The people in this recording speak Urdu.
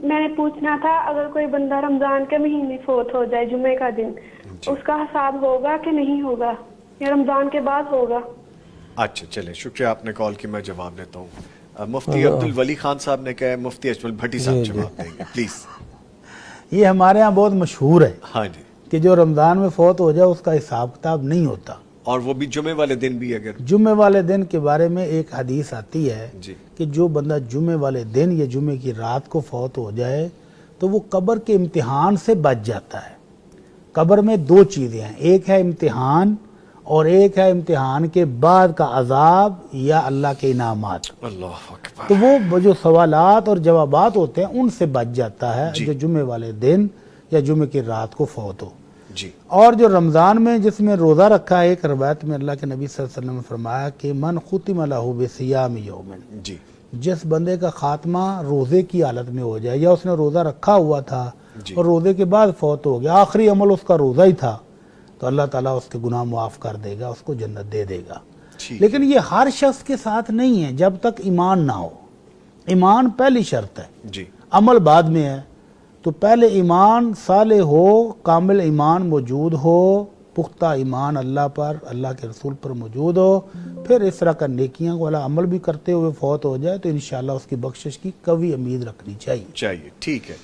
میں نے پوچھنا تھا اگر کوئی بندہ رمضان کے مہینے فوت ہو جائے جمعے کا دن اس کا حساب ہوگا کہ نہیں ہوگا یا رمضان کے بعد ہوگا؟ اچھا چلیں، شکریہ آپ نے کال کی، میں جواب دیتا ہوں۔ مفتی عبدالولی خان صاحب نے کہا ہے، مفتی اجمل بھٹی صاحب جواب دیں گے پلیز۔ یہ ہمارے ہاں بہت مشہور ہے ہاں جی، کہ جو رمضان میں فوت ہو جائے اس کا حساب کتاب نہیں ہوتا، اور وہ بھی جمعے والے دن بھی اگر جمعے والے دن کے بارے میں ایک حدیث آتی ہے جی کہ جو بندہ جمعے والے دن یا جمعے کی رات کو فوت ہو جائے تو وہ قبر کے امتحان سے بچ جاتا ہے۔ قبر میں دو چیزیں ہیں، ایک ہے امتحان اور ایک ہے امتحان کے بعد کا عذاب یا اللہ کے انعامات۔ اللہ اکبر۔ تو وہ جو سوالات اور جوابات ہوتے ہیں ان سے بچ جاتا ہے جی جو جمعے والے دن یا جمعے کی رات کو فوت ہو۔ جی اور جو رمضان میں جس میں روزہ رکھا ہے، ایک روایت میں اللہ کے نبی صلی اللہ علیہ وسلم نے فرمایا کہ من ختم لہ بصیام یوم، جی جس بندے کا خاتمہ روزے کی حالت میں ہو جائے یا اس نے روزہ رکھا ہوا تھا جی اور روزے کے بعد فوت ہو گیا، آخری عمل اس کا روزہ ہی تھا، تو اللہ تعالیٰ اس کے گناہ معاف کر دے گا، اس کو جنت دے دے گا۔ ٹھیک لیکن یہ ہر شخص کے ساتھ نہیں ہے جب تک ایمان نہ ہو۔ ایمان پہلی شرط ہے، جی عمل بعد میں ہے۔ تو پہلے ایمان صالح ہو، کامل ایمان موجود ہو، پختہ ایمان اللہ پر، اللہ کے رسول پر موجود ہو، پھر اس طرح کا نیکیاں والا عمل بھی کرتے ہوئے فوت ہو جائے تو انشاءاللہ اس کی بخشش کی قوی امید رکھنی چاہیے۔ ٹھیک ہے۔